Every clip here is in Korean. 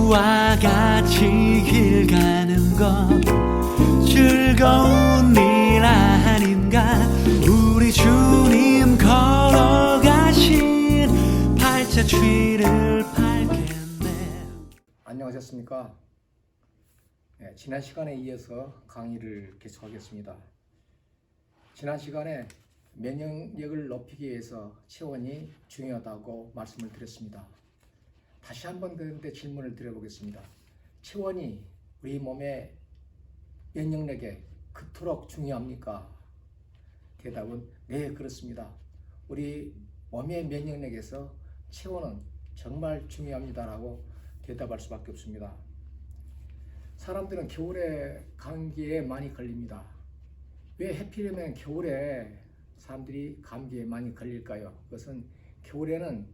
주와 같이 길 가는 건 즐거운 일 아닌가. 우리 주님 걸어가신 발자취를 밟겠네. 안녕하셨습니까? 네, 지난 시간에 이어서 강의를 계속하겠습니다. 지난 시간에 면역력을 높이기 위해서 체온이 중요하다고 말씀을 드렸습니다. 다시 한번 그런데 질문을 드려보겠습니다. 체온이 우리 몸의 면역력에 그토록 중요합니까? 대답은 네, 그렇습니다. 우리 몸의 면역력에서 체온은 정말 중요합니다라고 대답할 수밖에 없습니다. 사람들은 겨울에 감기에 많이 걸립니다. 왜 하필이면 겨울에 사람들이 감기에 많이 걸릴까요? 그것은 겨울에는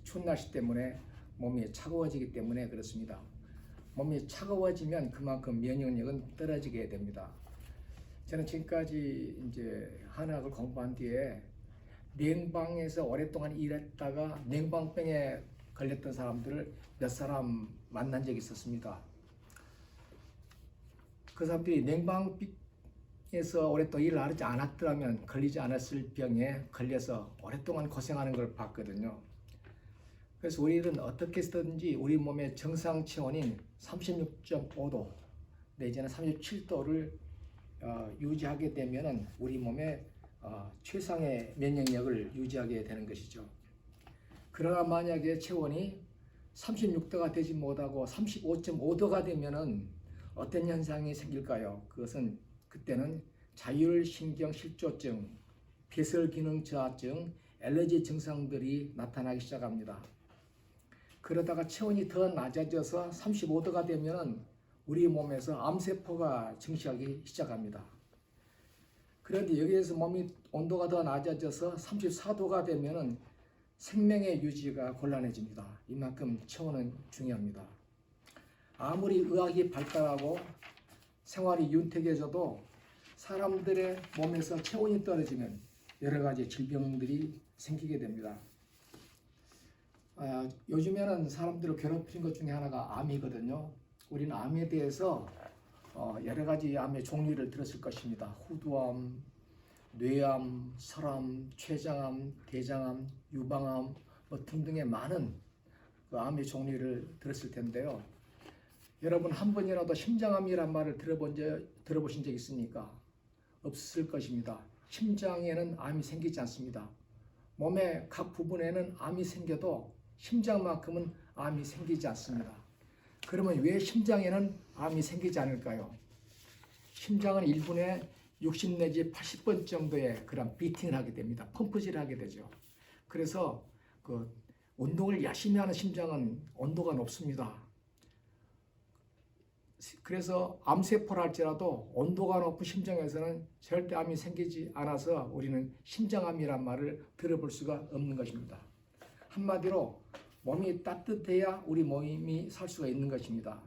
추운 날씨 때문에 몸이 차가워지기 때문에 그렇습니다. 몸이 차가워지면 그만큼 면역력은 떨어지게 됩니다. 저는 지금까지 이제 한의학을 공부한 뒤에 냉방에서 오랫동안 일했다가 냉방병에 걸렸던 사람들을 몇 사람 만난 적이 있었습니다. 그 사람들이 냉방에서 오랫동안 일을 하지 않았더라면 걸리지 않았을 병에 걸려서 오랫동안 고생하는 걸 봤거든요. 그래서 우리는 어떻게 해서든지 우리 몸의 정상 체온인 36.5도 내지는 37도를 유지하게 되면 우리 몸의 최상의 면역력을 유지하게 되는 것이죠. 그러나 만약에 체온이 36도가 되지 못하고 35.5도가 되면 어떤 현상이 생길까요? 그것은 그때는 자율신경실조증, 배설기능 저하증, 알레르기 증상들이 나타나기 시작합니다. 그러다가 체온이 더 낮아져서 35도가 되면 우리 몸에서 암세포가 증식하기 시작합니다. 그런데 여기에서 몸이 온도가 더 낮아져서 34도가 되면 생명의 유지가 곤란해집니다. 이만큼 체온은 중요합니다. 아무리 의학이 발달하고 생활이 윤택해져도 사람들의 몸에서 체온이 떨어지면 여러 가지 질병들이 생기게 됩니다. 요즘에는 사람들을 괴롭히는 것 중에 하나가 암이거든요. 우리는 암에 대해서 여러 가지 암의 종류를 들었을 것입니다. 후두암, 뇌암, 설암, 췌장암, 대장암, 유방암 등등의 많은 그 암의 종류를 들었을 텐데요. 여러분 한 번이라도 심장암이란 말을 들어보신 적 있습니까? 없을 것입니다. 심장에는 암이 생기지 않습니다. 몸의 각 부분에는 암이 생겨도 심장만큼은 암이 생기지 않습니다. 그러면 왜 심장에는 암이 생기지 않을까요? 심장은 1분에 60 내지 80번 정도의 그런 비팅을 하게 됩니다. 펌프질을 하게 되죠. 그래서 그 운동을 열심히 하는 심장은 온도가 높습니다. 그래서 암세포라 할지라도 온도가 높은 심장에서는 절대 암이 생기지 않아서 우리는 심장암이란 말을 들어볼 수가 없는 것입니다. 한마디로 몸이 따뜻해야 우리 몸이 살 수가 있는 것입니다.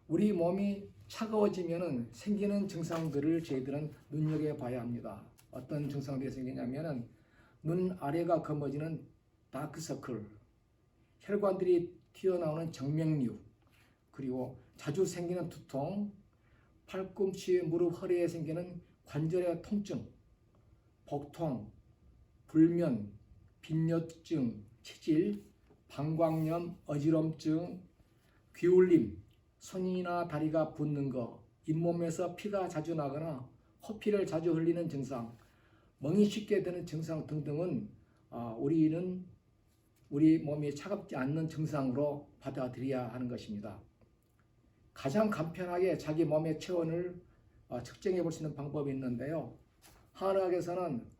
우리 몸이 차가워지면 생기는 증상들을 저희들은 눈여겨봐야 합니다. 어떤 증상들이 생기냐면 눈 아래가 검어지는 다크서클, 혈관들이 튀어나오는 정맥류, 그리고 자주 생기는 두통, 팔꿈치, 무릎, 허리에 생기는 관절의 통증, 복통, 불면, 빈뇨증, 치질, 방광염, 어지럼증, 귀울림, 손이나 다리가 붓는 것, 잇몸에서 피가 자주 나거나 코피를 자주 흘리는 증상, 멍이 쉽게 드는 증상 등등은 우리는 우리 몸이 차갑지 않는 증상으로 받아들여야 하는 것입니다. 가장 간편하게 자기 몸의 체온을 측정해 볼 수 있는 방법이 있는데요. 한의학에서는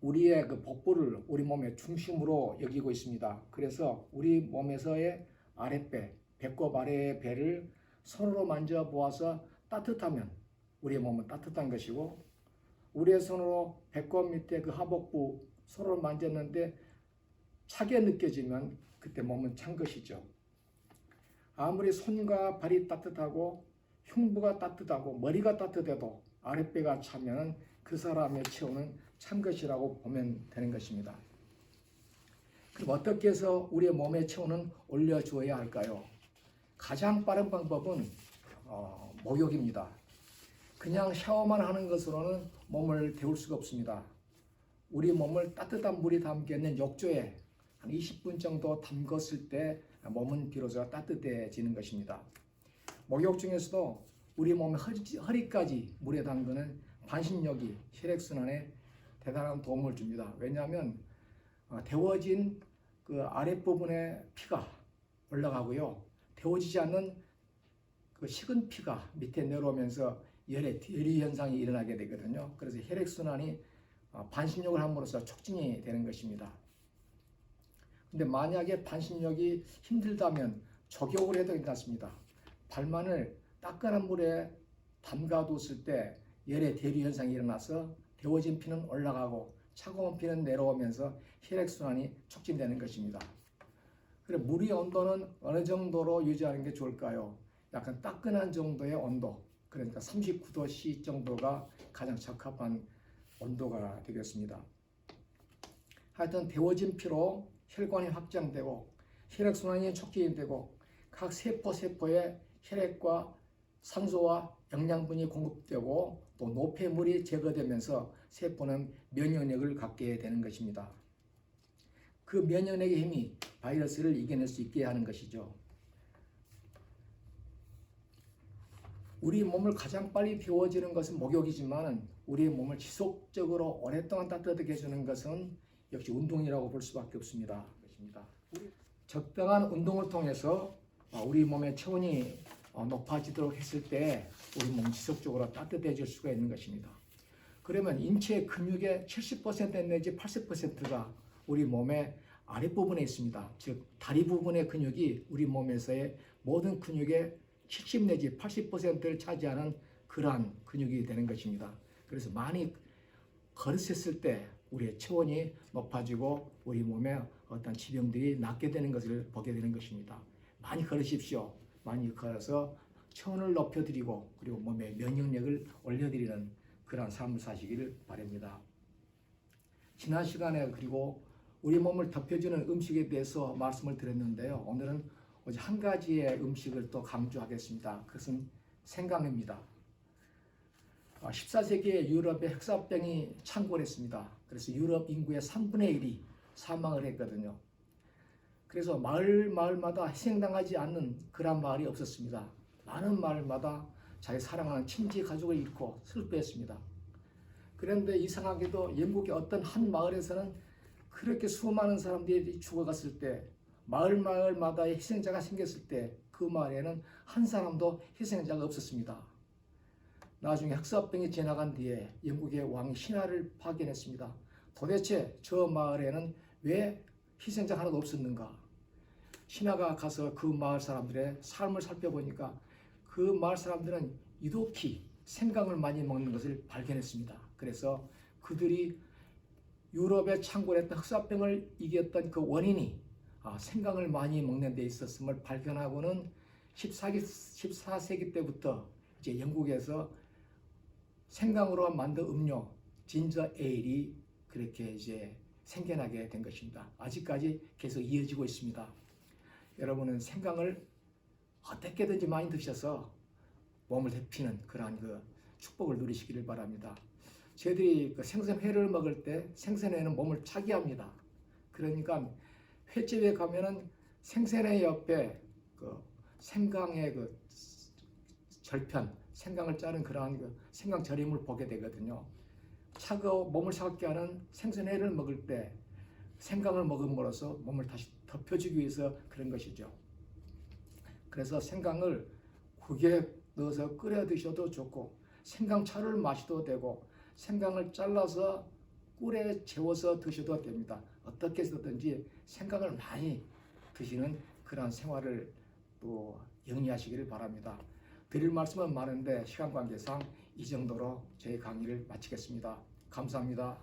우리의 그 복부를 우리 몸의 중심으로 여기고 있습니다. 그래서 우리 몸에서의 아랫배, 배꼽 아래의 배를 손으로 만져보아서 따뜻하면 우리의 몸은 따뜻한 것이고, 우리의 손으로 배꼽 밑에 그 하복부 손으로 만졌는데 차게 느껴지면 그때 몸은 찬 것이죠. 아무리 손과 발이 따뜻하고 흉부가 따뜻하고 머리가 따뜻해도 아랫배가 차면 그 사람의 체온은 찬 것이라고 보면 되는 것입니다. 그럼 어떻게 해서 우리의 몸의 체온은 올려주어야 할까요? 가장 빠른 방법은 목욕입니다. 그냥 샤워만 하는 것으로는 몸을 데울 수가 없습니다. 우리 몸을 따뜻한 물이 담겨있는 욕조에 한 20분 정도 담궜을 때 몸은 비로소 따뜻해지는 것입니다. 목욕 중에서도 우리 몸의 허리까지 물에 담그는 반신욕이 혈액순환에 대단한 도움을 줍니다. 왜냐하면 데워진 그 아랫부분에 피가 올라가고요. 데워지지 않는 그 식은 피가 밑에 내려오면서 열의 대류 현상이 일어나게 되거든요. 그래서 혈액순환이 반신욕을 함으로써 촉진이 되는 것입니다. 근데 만약에 반신욕이 힘들다면 족욕을 해도 괜찮습니다. 발만을 따끈한 물에 담가뒀을 때 열의 대류 현상이 일어나서 데워진 피는 올라가고 차가운 피는 내려오면서 혈액순환이 촉진되는 것입니다. 그래 물의 온도는 어느 정도로 유지하는 게 좋을까요? 약간 따끈한 정도의 온도, 그러니까 39도C 정도가 가장 적합한 온도가 되겠습니다. 하여튼 데워진 피로 혈관이 확장되고 혈액순환이 촉진되고 각 세포에 혈액과 산소와 영양분이 공급되고 또 노폐물이 제거되면서 세포는 면역력을 갖게 되는 것입니다. 그 면역력의 힘이 바이러스를 이겨낼 수 있게 하는 것이죠. 우리 몸을 가장 빨리 데워지는 것은 목욕이지만 우리의 몸을 지속적으로 오랫동안 따뜻하게 해주는 것은 역시 운동이라고 볼 수밖에 없습니다. 적당한 운동을 통해서 우리 몸의 체온이 높아지도록 했을 때 우리 몸은 지속적으로 따뜻해질 수가 있는 것입니다. 그러면 인체 근육의 70% 내지 80%가 우리 몸의 아랫부분에 있습니다. 즉 다리 부분의 근육이 우리 몸에서의 모든 근육의 70 내지 80%를 차지하는 그러한 근육이 되는 것입니다. 그래서 많이 걸었을 때 우리의 체온이 높아지고 우리 몸에 어떤 질병들이 낫게 되는 것을 보게 되는 것입니다. 많이 걸으십시오. 많이 걸어서 체온을 높여드리고 그리고 몸의 면역력을 올려드리는 그러한 삶을 사시기를 바랍니다. 지난 시간에 그리고 우리 몸을 덮여주는 음식에 대해서 말씀을 드렸는데요. 오늘은 오직 한 가지의 음식을 또 강조하겠습니다. 그것은 생강입니다. 14세기에 유럽에 흑사병이 창궐했습니다. 그래서 유럽 인구의 3분의 1이 사망을 했거든요. 그래서 마을마다 희생당하지 않는 그런 마을이 없었습니다. 많은 마을마다 자기 사랑하는 친지 가족을 잃고 슬퍼했습니다. 그런데 이상하게도 영국의 어떤 한 마을에서는 그렇게 수많은 사람들이 죽어갔을 때 마을마다 희생자가 생겼을 때 그 마을에는 한 사람도 희생자가 없었습니다. 나중에 흑사병이 지나간 뒤에 영국의 왕이 신하를 파견했습니다. 도대체 저 마을에는 왜 희생자 하나도 없었는가? 신하가 가서 그 마을 사람들의 삶을 살펴보니까 그 마을 사람들은 유독히 생강을 많이 먹는 것을 발견했습니다. 그래서 그들이 유럽에 창궐했던 흑사병을 이겼던 그 원인이 생강을 많이 먹는 데 있었음을 발견하고는 14세기 때부터 이제 영국에서 생강으로 만든 음료 진저 에일이 그렇게 이제 생겨나게 된 것입니다. 아직까지 계속 이어지고 있습니다. 여러분은 생강을 어떻게든지 많이 드셔서 몸을 데피는 그러한 그 축복을 누리시기를 바랍니다. 저희들이 그 생선회를 먹을 때 생선회는 몸을 차게 합니다. 그러니까 횟집에 가면은 생선회 옆에 그 생강의 그 절편, 생강을 자른 그러한 그 생강 절임을 보게 되거든요. 몸을 차갑게 하는 생선회를 먹을 때 생강을 먹음으로써 몸을 다시 덮여주기 위해서 그런 것이죠. 그래서 생강을 국에 넣어서 끓여 드셔도 좋고 생강차를 마셔도 되고 생강을 잘라서 꿀에 재워서 드셔도 됩니다. 어떻게 해서든지 생강을 많이 드시는 그런 생활을 또 영위하시기를 바랍니다. 드릴 말씀은 많은데 시간 관계상 이 정도로 저희 강의를 마치겠습니다. 감사합니다.